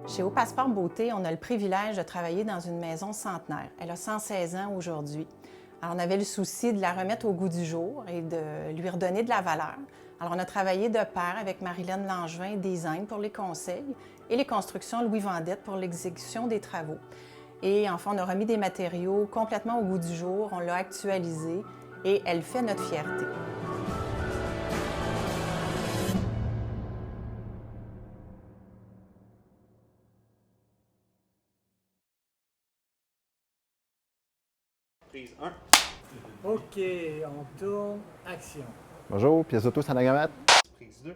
Chez Au Passeport Beauté, on a le privilège de travailler dans une maison centenaire. Elle a 116 ans aujourd'hui. Alors, on avait le souci de la remettre au goût du jour et de lui redonner de la valeur. Alors, on a travaillé de pair avec Marilyn Langevin, Design pour les conseils, et les constructions Louis Vendette pour l'exécution des travaux. Et enfin, on a remis des matériaux complètement au goût du jour, on l'a actualisé et elle fait notre fierté. Prise 1. OK, on tourne. Action. Bonjour, pièce auto Sanagamat. Prise 2.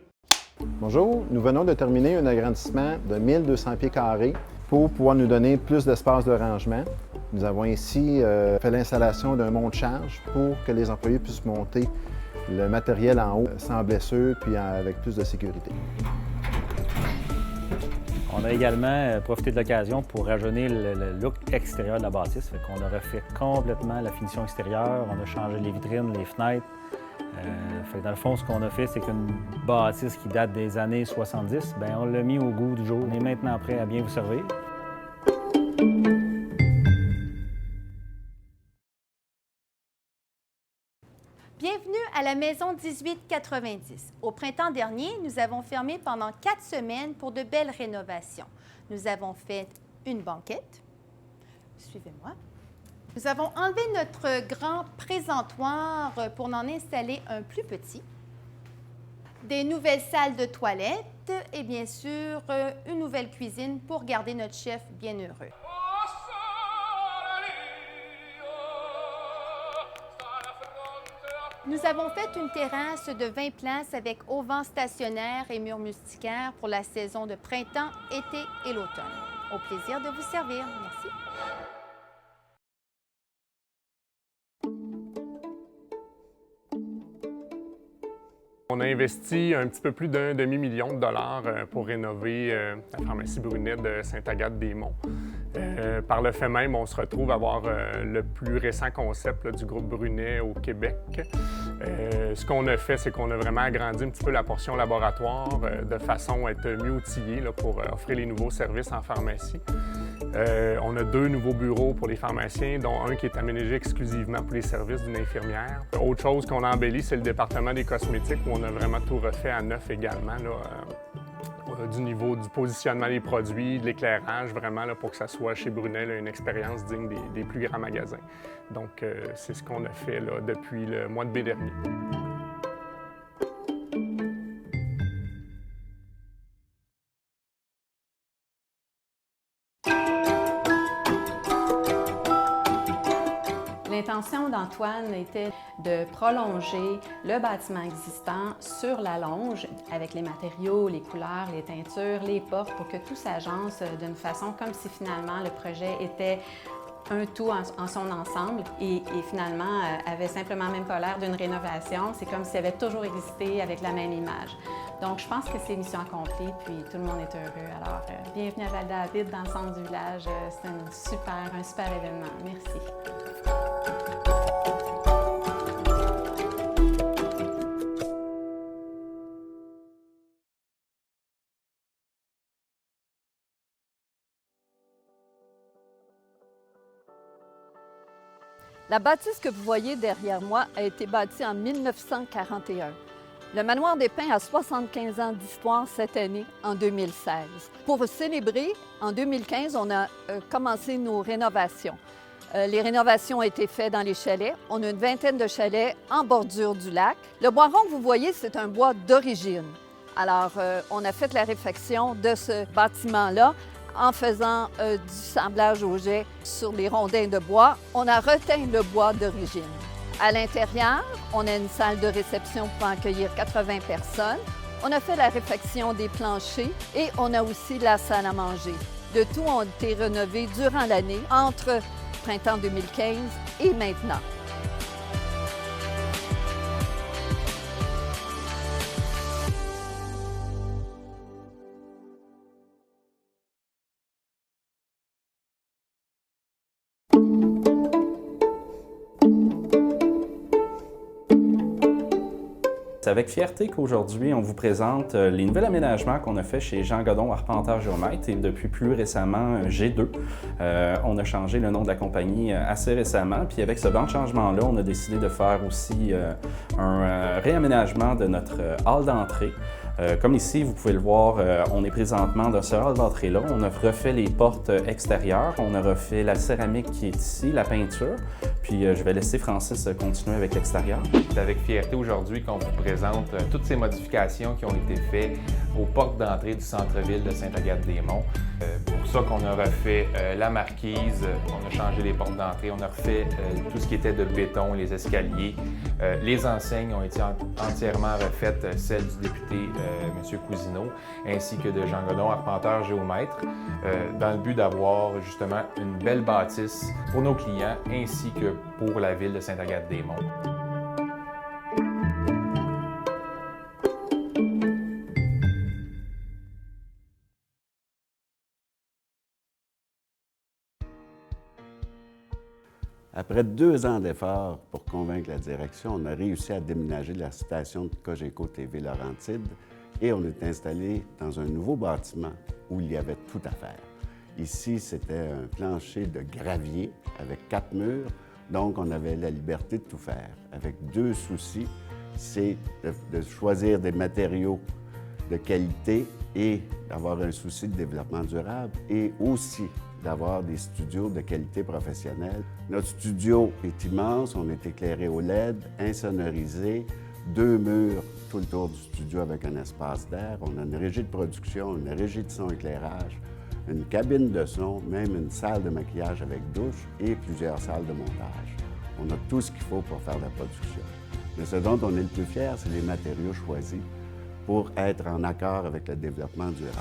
Bonjour, nous venons de terminer un agrandissement de 1200 pieds carrés pour pouvoir nous donner plus d'espace de rangement. Nous avons ici fait l'installation d'un monte-charge pour que les employés puissent monter le matériel en haut sans blessure puis avec plus de sécurité. On a également profité de l'occasion pour rajeunir le look extérieur de la bâtisse. On a refait complètement la finition extérieure, on a changé les vitrines, les fenêtres. Dans le fond, ce qu'on a fait, c'est qu'une bâtisse qui date des années 70, on l'a mis au goût du jour. On est maintenant prêt à bien vous servir. Bienvenue à la maison 1890. Au printemps dernier, nous avons fermé pendant 4 semaines pour de belles rénovations. Nous avons fait une banquette. Suivez-moi. Nous avons enlevé notre grand présentoir pour en installer un plus petit. Des nouvelles salles de toilette et bien sûr, une nouvelle cuisine pour garder notre chef bien heureux. Nous avons fait une terrasse de 20 places avec auvent stationnaire et murs moustiquaires pour la saison de printemps, été et l'automne. Au plaisir de vous servir. Merci. On a investi un petit peu plus d'un demi-million de dollars pour rénover la pharmacie Brunet de Sainte-Agathe-des-Monts. Par le fait même, on se retrouve à avoir le plus récent concept du groupe Brunet au Québec. Ce qu'on a fait, c'est qu'on a vraiment agrandi un petit peu la portion laboratoire de façon à être mieux outillé pour offrir les nouveaux services en pharmacie. On a 2 nouveaux bureaux pour les pharmaciens, dont un qui est aménagé exclusivement pour les services d'une infirmière. Autre chose qu'on a embelli, c'est le département des cosmétiques, où on a vraiment tout refait à neuf également, du niveau du positionnement des produits, de l'éclairage, vraiment pour que ça soit chez Brunet une expérience digne des plus grands magasins. Donc, c'est ce qu'on a fait depuis le mois de mai dernier. L'intention d'Antoine était de prolonger le bâtiment existant sur la longe avec les matériaux, les couleurs, les teintures, les portes pour que tout s'agence d'une façon comme si finalement le projet était un tout en son ensemble et finalement avait simplement même pas l'air d'une rénovation. C'est comme s'il avait toujours existé avec la même image. Donc, je pense que c'est mission accomplie, puis tout le monde est heureux. Alors, bienvenue à Val-David, dans le centre du village. C'est un super événement. Merci. La bâtisse que vous voyez derrière moi a été bâtie en 1941. Le manoir des Pins a 75 ans d'histoire cette année, en 2016. Pour célébrer, en 2015, on a commencé nos rénovations. Les rénovations ont été faites dans les chalets. On a une vingtaine de chalets en bordure du lac. Le bois rond que vous voyez, c'est un bois d'origine. Alors, on a fait la réfection de ce bâtiment-là en faisant du samblage au jet sur les rondins de bois. On a reteint le bois d'origine. À l'intérieur, on a une salle de réception pour accueillir 80 personnes. On a fait la réfection des planchers et on a aussi la salle à manger. De tout ont été rénovés durant l'année, entre printemps 2015 et maintenant. C'est avec fierté qu'aujourd'hui, on vous présente les nouveaux aménagements qu'on a fait chez Jean Godon, arpenteur géomètre, et depuis plus récemment G2. On a changé le nom de la compagnie assez récemment, puis avec ce grand changement-là, on a décidé de faire aussi un réaménagement de notre hall d'entrée. Comme ici, vous pouvez le voir, on est présentement dans ce hall d'entrée-là. On a refait les portes extérieures, on a refait la céramique qui est ici, la peinture, puis je vais laisser Francis continuer avec l'extérieur. C'est avec fierté aujourd'hui qu'on vous présente toutes ces modifications qui ont été faites aux portes d'entrée du centre-ville de Sainte-Agathe-des-Monts. Pour ça qu'on a refait la marquise, on a changé les portes d'entrée, on a refait tout ce qui était de béton, les escaliers. Les enseignes ont été entièrement refaites, celles du député M. Cousineau, ainsi que de Jean Godon, arpenteur géomètre, dans le but d'avoir justement une belle bâtisse pour nos clients ainsi que pour la ville de Sainte-Agathe-des-Monts. Après 2 ans d'efforts pour convaincre la direction, on a réussi à déménager la station de Cogeco TV Laurentides et on est installé dans un nouveau bâtiment où il y avait tout à faire. Ici, c'était un plancher de gravier avec 4 murs, donc on avait la liberté de tout faire. Avec 2 soucis, c'est de choisir des matériaux de qualité et d'avoir un souci de développement durable et aussi d'avoir des studios de qualité professionnelle. Notre studio est immense, on est éclairé au LED, insonorisé, 2 murs tout le tour du studio avec un espace d'air. On a une régie de production, une régie de son éclairage, une cabine de son, même une salle de maquillage avec douche et plusieurs salles de montage. On a tout ce qu'il faut pour faire la production. Mais ce dont on est le plus fier, c'est les matériaux choisis pour être en accord avec le développement durable.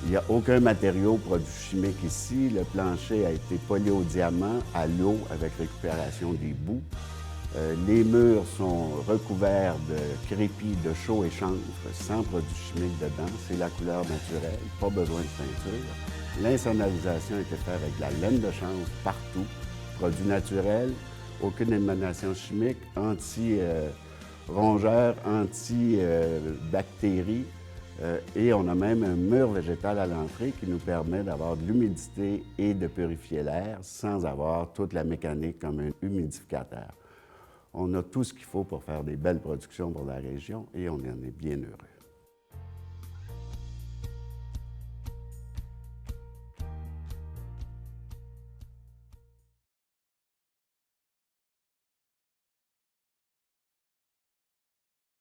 Il n'y a aucun matériau produit chimique ici. Le plancher a été poli au diamant, à l'eau, avec récupération des boues. Les murs sont recouverts de crépi, de chaux et chanvre, sans produits chimiques dedans. C'est la couleur naturelle, pas besoin de peinture. L'insonorisation a été faite avec de la laine de chanvre partout, produits naturels, aucune émanation chimique, anti-rongeurs, anti-bactéries. Et on a même un mur végétal à l'entrée qui nous permet d'avoir de l'humidité et de purifier l'air sans avoir toute la mécanique comme un humidificateur. On a tout ce qu'il faut pour faire des belles productions pour la région et on en est bien heureux.